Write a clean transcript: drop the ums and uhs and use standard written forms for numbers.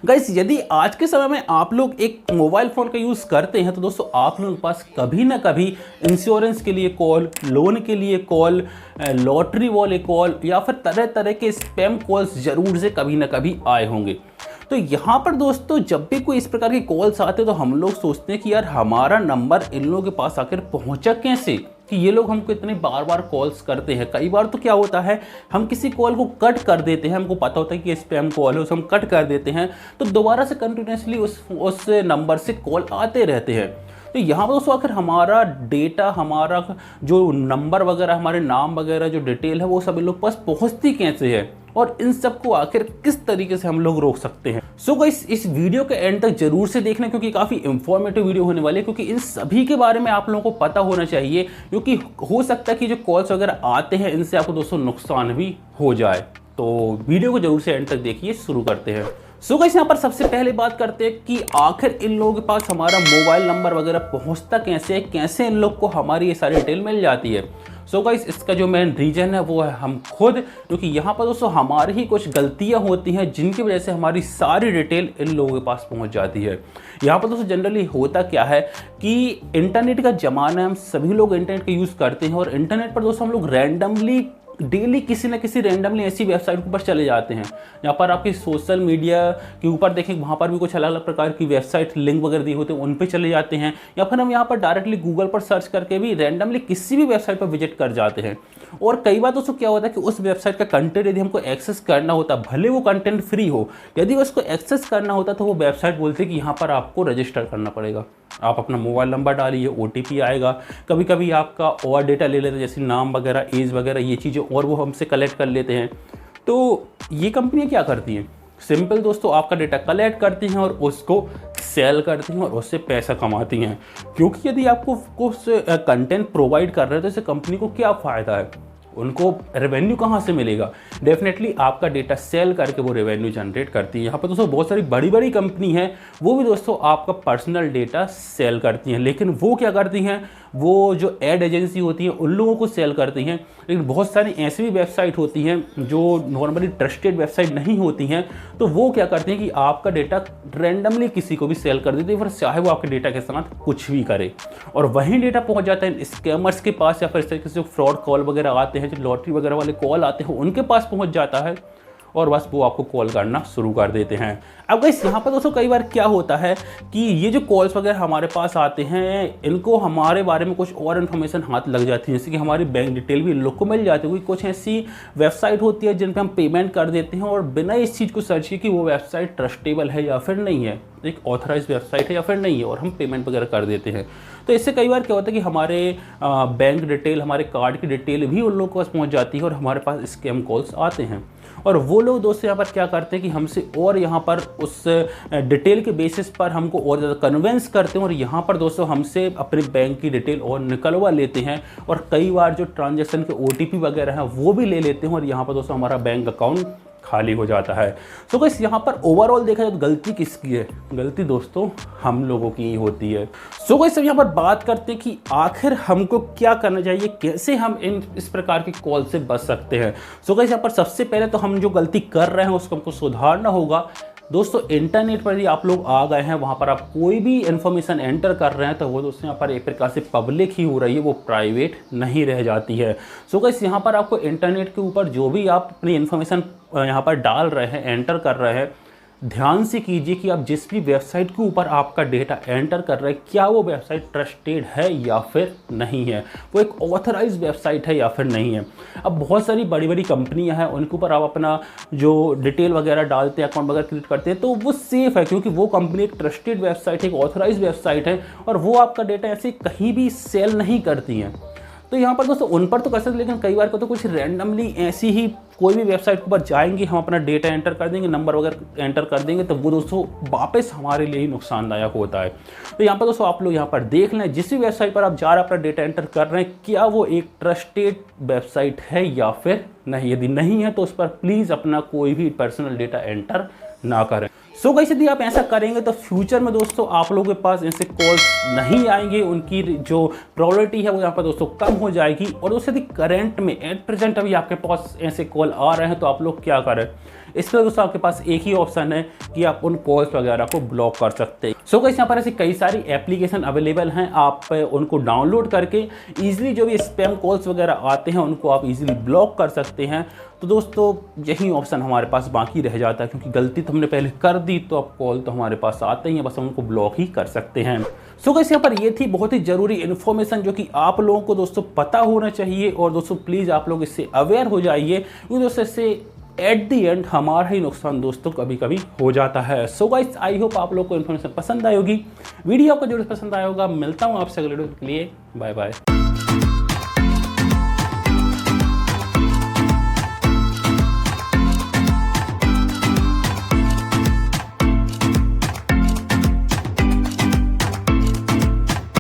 Guys यदि आज के समय में आप लोग एक मोबाइल फ़ोन का यूज़ करते हैं तो दोस्तों आप लोगों के पास कभी ना कभी इंश्योरेंस के लिए कॉल, लोन के लिए कॉल, लॉटरी वाले कॉल या फिर तरह तरह के स्पैम कॉल्स ज़रूर से कभी ना कभी आए होंगे। तो यहाँ पर दोस्तों जब भी कोई इस प्रकार के कॉल्स आते हैं तो हम लोग सोचते हैं कि यार हमारा नंबर इन लोगों के पास आकर पहुँचा कैसे, कि ये लोग हमको इतने बार बार कॉल्स करते हैं। कई बार तो क्या होता है हम किसी कॉल को कट कर देते हैं, हमको पता होता है कि स्पैम कॉल है, उसे हम कट कर देते हैं तो दोबारा से कंटिन्यूसली उस नंबर से कॉल आते रहते हैं। तो यहाँ पर दोस्तों आखिर हमारा डेटा, हमारा जो नंबर वगैरह, हमारे नाम वगैरह जो डिटेल है वो सब इन लोग पास पहुँचती कैसे है और इन सब को आखिर किस तरीके से हम लोग रोक सकते हैं। सो गाइस इस वीडियो के एंड तक जरूर से देखना क्योंकि काफ़ी इंफॉर्मेटिव वीडियो होने वाली है, क्योंकि इन सभी के बारे में आप लोगों को पता होना चाहिए, क्योंकि हो सकता है कि जो कॉल्स वगैरह आते हैं इनसे आपको दोस्तों नुकसान भी हो जाए। तो वीडियो को जरूर से एंड तक देखिए। शुरू करते हैं। सो गाइस यहाँ पर सबसे पहले बात करते हैं कि आखिर इन लोगों के पास हमारा मोबाइल नंबर वगैरह पहुँचता कैसे है, कैसे इन लोग को हमारी ये सारी डिटेल मिल जाती है। सो गाइस इसका जो मेन रीज़न है वो है हम खुद, क्योंकि यहाँ पर दोस्तों हमारी ही कुछ गलतियाँ होती हैं जिनकी वजह से हमारी सारी डिटेल इन लोगों के पास पहुँच जाती है। यहाँ पर दोस्तों जनरली होता क्या है कि इंटरनेट का ज़माना है, हम सभी लोग इंटरनेट का यूज़ करते हैं और इंटरनेट पर दोस्तों हम लोग रैंडमली डेली किसी न किसी रैंडमली ऐसी वेबसाइट के ऊपर चले जाते हैं जहाँ पर आपकी सोशल मीडिया के ऊपर देखें वहाँ पर भी कुछ अलग अलग प्रकार की वेबसाइट लिंक वगैरह दिए होते हैं, उन पे चले जाते हैं, या फिर हम यहाँ पर डायरेक्टली गूगल पर सर्च करके भी रैंडमली किसी भी वेबसाइट पर विजिट कर जाते हैं। और कई बार दोस्तों क्या होता है कि उस वेबसाइट का कंटेंट यदि हमको एक्सेस करना होता, भले वो कंटेंट फ्री हो, यदि उसको एक्सेस करना होता तो वो वेबसाइट बोलती है कि यहाँ पर आपको रजिस्टर करना पड़ेगा। आप अपना मोबाइल नंबर डालिए, OTP आएगा, कभी कभी आपका और डेटा ले लेते हैं जैसे नाम वगैरह, एज वगैरह, ये चीज़ें और वो हमसे कलेक्ट कर लेते हैं। तो ये कंपनियाँ क्या करती हैं, सिंपल दोस्तों आपका डेटा कलेक्ट करती हैं और उसको सेल करती हैं और उससे पैसा कमाती हैं। क्योंकि यदि आपको कुछ कंटेंट प्रोवाइड कर रहे हैं तो इससे कंपनी को क्या फ़ायदा है, उनको रेवेन्यू कहाँ से मिलेगा, डेफिनेटली आपका डेटा सेल करके वो रेवेन्यू जनरेट करती है। यहाँ पर दोस्तों बहुत सारी बड़ी बड़ी कंपनी हैं वो भी दोस्तों आपका पर्सनल डेटा सेल करती हैं, लेकिन वो क्या करती हैं, वो जो एड एजेंसी होती है उन लोगों को सेल करती हैं। लेकिन बहुत सारी ऐसी भी वेबसाइट होती हैं जो नॉर्मली ट्रस्टेड वेबसाइट नहीं होती हैं, तो वो क्या करती हैं कि आपका डेटा रैंडमली किसी को भी सेल कर देती है, फिर चाहे वो आपके डेटा के साथ कुछ भी करे और वहीं डेटा पहुंच जाता है स्कैमर्स के पास, या फिर इस तरीके से फ्रॉड कॉल वगैरह आते हैं, जो लॉटरी वगैरह वाले कॉल आते हैं उनके पास पहुँच जाता है और बस वो आपको कॉल करना शुरू कर देते हैं। अब गाइस यहाँ पर दोस्तों कई बार क्या होता है कि ये जो कॉल्स वगैरह हमारे पास आते हैं इनको हमारे बारे में कुछ और इन्फॉर्मेशन हाथ लग जाती है, जैसे कि हमारी बैंक डिटेल भी इन लोग को मिल जाती है। क्योंकि कुछ ऐसी वेबसाइट होती है जिन पर हम पेमेंट कर देते हैं और बिना इस चीज़ को सर्च किए कि वो वेबसाइट ट्रस्टेबल है या फिर नहीं है, एक ऑथराइज वेबसाइट है या फिर नहीं है, और हम पेमेंट वगैरह कर देते हैं। तो इससे कई बार क्या होता है कि हमारे बैंक डिटेल, हमारे कार्ड की डिटेल भी उन लोगों के पास पहुँच जाती है और हमारे पास स्कैम कॉल्स आते हैं। और वो लोग दोस्तों यहाँ पर क्या करते हैं कि हमसे और यहाँ पर उस डिटेल के बेसिस पर हमको और ज़्यादा कन्वेंस करते हैं और यहाँ पर दोस्तों हमसे अपने बैंक की डिटेल और निकलवा लेते हैं और कई बार जो ट्रांजैक्शन के OTP वगैरह हैं वो भी ले लेते हैं और यहाँ पर दोस्तों हमारा बैंक अकाउंट खाली हो जाता है। सो गाइस यहाँ पर ओवरऑल देखा जाए तो गलती किसकी है, गलती दोस्तों हम लोगों की ही होती है। सो गाइस अब यहाँ पर बात करते हैं कि आखिर हमको क्या करना चाहिए, कैसे हम इस प्रकार के कॉल से बच सकते हैं। सो गाइस यहाँ पर सबसे पहले तो हम जो गलती कर रहे हैं उसको हमको सुधारना होगा। दोस्तों इंटरनेट पर यदि आप लोग आ गए हैं, वहाँ पर आप कोई भी इन्फॉर्मेशन एंटर कर रहे हैं तो वो दोस्तों यहाँ पर एक प्रकार से पब्लिक ही हो रही है, वो प्राइवेट नहीं रह जाती है। सो गाइस यहाँ पर आपको इंटरनेट के ऊपर जो भी आप अपनी इन्फॉर्मेशन यहाँ पर डाल रहे हैं, एंटर कर रहे हैं, ध्यान से कीजिए कि आप जिस भी वेबसाइट के ऊपर आपका डेटा एंटर कर रहे हैं क्या वो वेबसाइट ट्रस्टेड है या फिर नहीं है, वो एक ऑथराइज वेबसाइट है या फिर नहीं है। अब बहुत सारी बड़ी बड़ी कंपनियां हैं उनके ऊपर आप अपना जो डिटेल वगैरह डालते हैं, अकाउंट वगैरह क्रिएट करते हैं तो वो सेफ़ है, क्योंकि वो कंपनी एक ट्रस्टेड वेबसाइट है, एक ऑथराइज वेबसाइट है और वो आपका डेटा ऐसे कहीं भी सेल नहीं करती हैं। तो यहाँ पर दोस्तों उन पर तो कर सकते, लेकिन कई बार को तो कुछ रैंडमली ऐसी ही कोई भी वेबसाइट के ऊपर जाएंगे, हम अपना डेटा एंटर कर देंगे, नंबर वगैरह एंटर कर देंगे, तो वो दोस्तों वापस हमारे लिए ही नुकसानदायक होता है। तो यहाँ पर दोस्तों आप लोग यहाँ पर देख लें जिस भी वेबसाइट पर आप जा रहे हैं अपना डेटा एंटर कर रहे हैं क्या वो एक ट्रस्टेड वेबसाइट है या फिर नहीं। यदि नहीं है तो उस पर प्लीज़ अपना कोई भी पर्सनल डेटा एंटर ना करें। सो गाइस यदि आप ऐसा करेंगे तो फ्यूचर में दोस्तों आप लोगों के पास ऐसे कॉल्स नहीं आएंगे, उनकी जो प्रोबेबिलिटी है वो यहाँ पर दोस्तों कम हो जाएगी। और दोस्तों यदि करंट में एट प्रेजेंट अभी आपके पास ऐसे कॉल आ रहे हैं तो आप लोग क्या करें, इसके लिए दोस्तों आपके पास एक ही ऑप्शन है कि आप उन कॉल्स वगैरह को ब्लॉक कर सकते हैं। सो गाइस यहाँ पर ऐसी कई सारी एप्लीकेशन अवेलेबल हैं, आप उनको डाउनलोड करके ईजिली जो भी स्पैम कॉल्स वगैरह आते हैं उनको आप ईजिली ब्लॉक कर सकते हैं। तो दोस्तों यही ऑप्शन हमारे पास बाकी रह जाता है, क्योंकि गलती तो हमने पहले कर दी तो अब कॉल तो हमारे पास आते ही हैं, बस हम उनको ब्लॉक ही कर सकते हैं। सो गाइस यहाँ पर ये थी बहुत ही ज़रूरी इन्फॉर्मेशन जो कि आप लोगों को दोस्तों पता होना चाहिए, और दोस्तों प्लीज़ आप लोग इससे अवेयर हो जाइए, क्योंकि दोस्तों इससे एट दी एंड हमारा ही नुकसान दोस्तों कभी कभी हो जाता है। सो गाइस आई होप आप लोग को इन्फॉर्मेशन पसंद आई होगी, वीडियो आपको जरूर पसंद आया होगा। मिलता हूँ आपसे अगले वीडियो के लिए, बाय बाय।